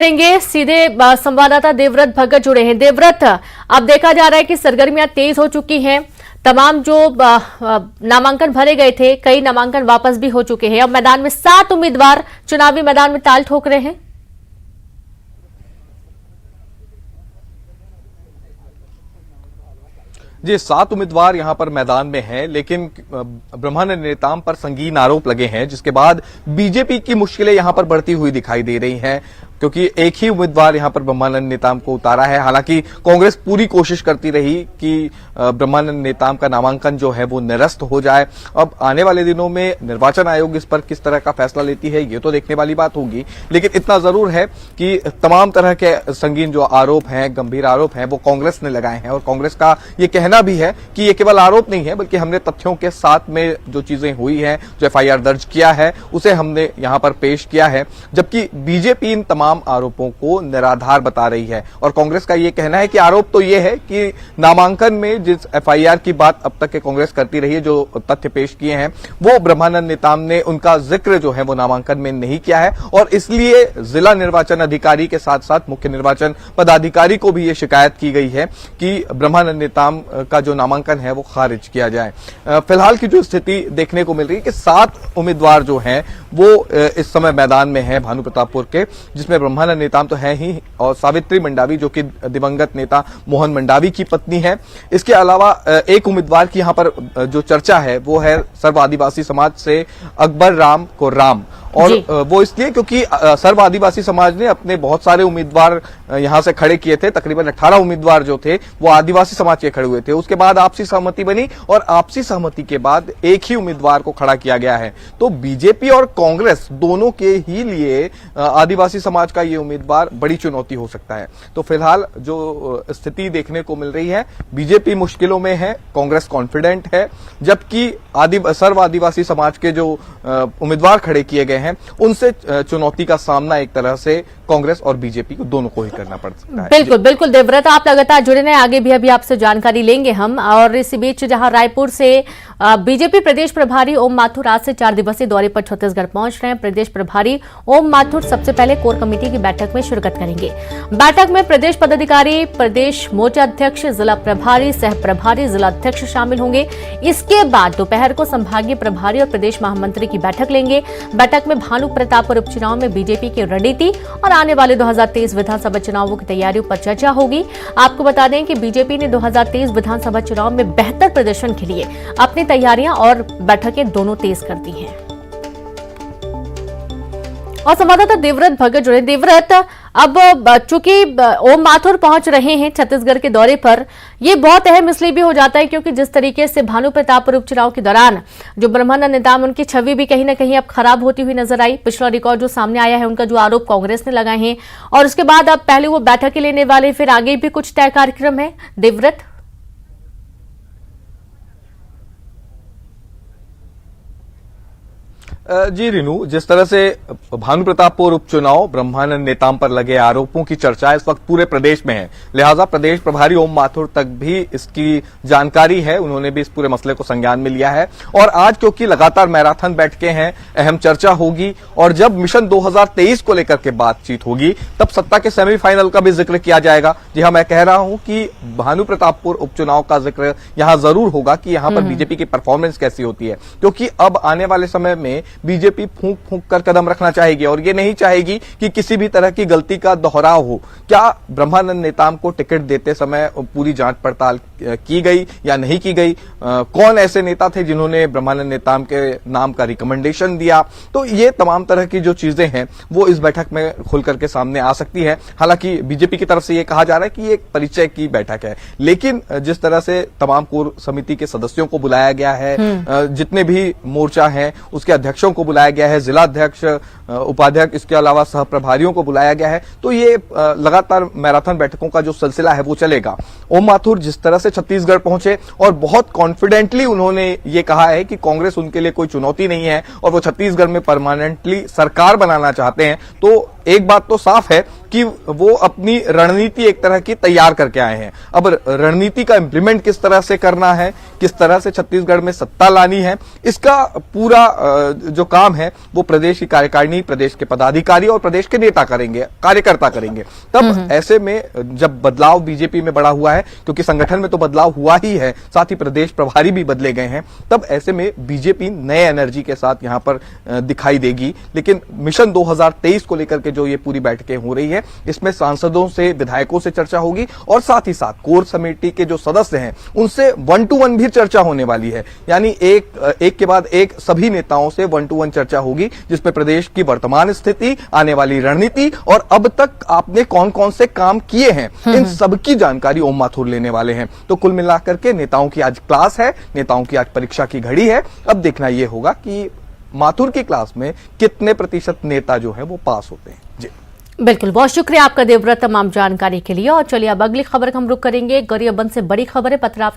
करेंगे सीधे संवाददाता देवव्रत भगत जुड़े हैं। देवव्रत, अब देखा जा रहा है कि सरगर्मियां तेज हो चुकी हैं। तमाम जो नामांकन भरे गए थे, कई नामांकन वापस भी हो चुके हैं। अब मैदान में 7 उम्मीदवार चुनावी मैदान में ताल ठोक रहे हैं। जी, 7 उम्मीदवार यहां पर मैदान में हैं, लेकिन ब्रह्मानंद नेताम पर संगीन आरोप लगे हैं, जिसके बाद बीजेपी की मुश्किलें यहां पर बढ़ती हुई दिखाई दे रही हैं, क्योंकि एक ही उम्मीदवार यहां पर ब्रह्मानंद नेताम को उतारा है। हालांकि कांग्रेस पूरी कोशिश करती रही कि ब्रह्मानंद नेताम का नामांकन जो है वो निरस्त हो जाए। अब आने वाले दिनों में निर्वाचन आयोग इस पर किस तरह का फैसला लेती है, ये तो देखने वाली बात होगी, लेकिन इतना जरूर है कि तमाम तरह के संगीन जो आरोप हैं, गंभीर आरोप हैं, वो कांग्रेस ने लगाए हैं। और कांग्रेस का ये कहना भी है कि ये केवल आरोप नहीं है, बल्कि हमने तथ्यों के साथ में जो चीजें हुई हैं, जो एफआईआर दर्ज किया है, उसे हमने यहां पर पेश किया है। जबकि बीजेपी इन तमाम आरोपों को निराधार बता रही है। और कांग्रेस का यह कहना है कि आरोप तो यह है कि नामांकन में जिस एफआईआर की बात अब तक के कांग्रेस करती रही है, जो तथ्य पेश किए हैं, वो ब्रह्मानंद नेताम ने उनका जिक्र जो है वो नामांकन में नहीं किया है। और इसलिए जिला निर्वाचन अधिकारी के साथ साथ मुख्य निर्वाचन पदाधिकारी को भी यह शिकायत की गई है कि ब्रह्मानंद नेताम का जो नामांकन है वो खारिज किया जाए। फिलहाल की जो स्थिति देखने को मिल रही है कि 7 उम्मीदवार जो हैं वो इस समय मैदान में है भानु प्रतापपुर के, जिसमें ब्रह्मानंद नेताम तो है ही, और सावित्री मंडावी जो कि दिवंगत नेता मोहन मंडावी की पत्नी है। इसके अलावा एक उम्मीदवार की यहां पर जो चर्चा है वो है सर्व आदिवासी समाज से अकबर राम को राम, और वो इसलिए क्योंकि सर्व आदिवासी समाज ने अपने बहुत सारे उम्मीदवार यहां से खड़े किए थे। तकरीबन 18 उम्मीदवार जो थे वो आदिवासी समाज के खड़े हुए थे। उसके बाद आपसी सहमति बनी, और आपसी सहमति के बाद एक ही उम्मीदवार को खड़ा किया गया है। तो बीजेपी और कांग्रेस दोनों के ही लिए आदिवासी समाज का ये उम्मीदवार बड़ी चुनौती हो सकता है। तो फिलहाल जो स्थिति देखने को मिल रही है, बीजेपी मुश्किलों में है, कांग्रेस कॉन्फिडेंट है, जबकि सर्व आदिवासी समाज के जो उम्मीदवार खड़े किए गए हैं उनसे चुनौती का सामना एक तरह से कांग्रेस और बीजेपी को दोनों को ही करना पड़ सकता है। बिल्कुल बिल्कुल देवव्रत, आप लगातार जुड़े रहे, आगे भी अभी आपसे जानकारी लेंगे हम। और इसी बीच जहां रायपुर से बीजेपी प्रदेश प्रभारी ओम माथुर आज से 4 दिवसीय दौरे पर छत्तीसगढ़ पहुंच रहे हैं। प्रदेश प्रभारी ओम माथुर सबसे पहले कोर कमेटी की बैठक में शिरकत करेंगे। बैठक में प्रदेश पदाधिकारी, प्रदेश मोर्चा अध्यक्ष, जिला प्रभारी, सह प्रभारी, जिला अध्यक्ष शामिल होंगे। इसके बाद दोपहर को संभागीय प्रभारी और प्रदेश महामंत्री की बैठक लेंगे। बैठक में भानु प्रतापपुर उपचुनाव में बीजेपी की रणनीति और आने वाले 2023 विधानसभा चुनावों की तैयारियों पर चर्चा होगी। आपको बता दें कि बीजेपी ने 2023 विधानसभा चुनाव में बेहतर प्रदर्शन के लिए अपनी तैयारियां और बैठकें दोनों तेज कर दी हैं। और संवाददाता देवव्रत भगत जुड़े। देवव्रत, अब चूंकि ओम माथुर पहुंच रहे हैं छत्तीसगढ़ के दौरे पर, ये बहुत अहम इसलिए भी हो जाता है क्योंकि जिस तरीके से भानु प्रतापपुर उपचुनाव के दौरान जो ब्रह्मानंद नेताम, उनकी छवि भी कहीं ना कहीं अब खराब होती हुई नजर आई। पिछला रिकॉर्ड जो सामने आया है, उनका जो आरोप कांग्रेस ने लगाए हैं, और उसके बाद अब पहले वो बैठकें लेने वाले, फिर आगे भी कुछ तय कार्यक्रम है। देवव्रत, जी रीनू, जिस तरह से भानु प्रतापपुर उपचुनाव, ब्रह्मानंद नेताम पर लगे आरोपों की चर्चा इस वक्त पूरे प्रदेश में है, लिहाजा प्रदेश प्रभारी ओम माथुर तक भी इसकी जानकारी है। उन्होंने भी इस पूरे मसले को संज्ञान में लिया है। और आज क्योंकि लगातार मैराथन बैठकें हैं, अहम चर्चा होगी, और जब मिशन 2023 को लेकर के बातचीत होगी तब सत्ता के सेमीफाइनल का भी जिक्र किया जाएगा। जी हाँ, मैं कह रहा हूं कि भानु प्रतापपुर उपचुनाव का जिक्र यहां जरूर होगा कि यहां पर बीजेपी की परफॉर्मेंस कैसी होती है, क्योंकि अब आने वाले समय में बीजेपी फूंक फूंक कर कदम रखना चाहेगी, और ये नहीं चाहेगी कि किसी भी तरह की गलती का दोहराव हो। क्या ब्रह्मानंद नेताम को टिकट देते समय पूरी जांच पड़ताल की गई या नहीं की गई? कौन ऐसे नेता थे जिन्होंने ब्रह्मानंद नेताम के नाम का रिकमेंडेशन दिया? तो ये तमाम तरह की जो चीजें हैं वो इस बैठक में खुल करके सामने आ सकती है। हालांकि बीजेपी की तरफ से ये कहा जा रहा है कि ये एक परिचय की बैठक है, लेकिन जिस तरह से तमाम कोर समिति के सदस्यों को बुलाया गया है, जितने भी मोर्चा हैं उसके अध्यक्षों को बुलाया गया है, जिला अध्यक्ष, उपाध्यक्ष, इसके अलावा सह प्रभारियों को बुलाया गया है, तो ये लगातार मैराथन बैठकों का जो सिलसिला है वो चलेगा। ओम माथुर जिस तरह से छत्तीसगढ़ पहुंचे और बहुत कॉन्फिडेंटली उन्होंने ये कहा है कि कांग्रेस उनके लिए कोई चुनौती नहीं है और वो छत्तीसगढ़ में परमानेंटली सरकार बनाना चाहते हैं, तो एक बात तो साफ है कि वो अपनी रणनीति एक तरह की तैयार करके आए हैं। अब रणनीति का इंप्लीमेंट किस तरह से करना है, किस तरह से छत्तीसगढ़ में सत्ता लानी है, इसका पूरा जो काम है वो प्रदेश की कार्यकारिणी, प्रदेश के पदाधिकारी और प्रदेश के नेता करेंगे, कार्यकर्ता करेंगे। तब ऐसे में जब बदलाव बीजेपी में बढ़ा हुआ है, क्योंकि संगठन में तो बदलाव हुआ ही है, साथ ही प्रदेश प्रभारी भी बदले गए हैं, तब ऐसे में बीजेपी नए एनर्जी के साथ यहां पर दिखाई देगी। लेकिन मिशन 2023 को लेकर के जो ये पूरी बैठकें हो रही है, इसमें सांसदों से, विधायकों से चर्चा होगी और साथ ही साथ कोर समिति के जो सदस्य हैं उनसे 1 to 1 भी चर्चा होने वाली है। यानी एक के बाद एक सभी नेताओं से 1 to 1 चर्चा होगी, जिसमें प्रदेश की वर्तमान स्थिति, आने वाली रणनीति और अब तक आपने कौन कौन से काम किए हैं, इन सबकी जानकारी ओम माथुर लेने वाले हैं। तो कुल मिलाकर के नेताओं की आज क्लास है, नेताओं की आज परीक्षा की घड़ी है। अब देखना यह होगा कि माथुर की क्लास में कितने प्रतिशत नेता जो है वो पास होते हैं। जी बिल्कुल, बहुत शुक्रिया आपका देवव्रत तमाम जानकारी के लिए। और चलिए अब अगली खबर का हम रुख करेंगे। गरियाबंद से बड़ी खबर है। पथराव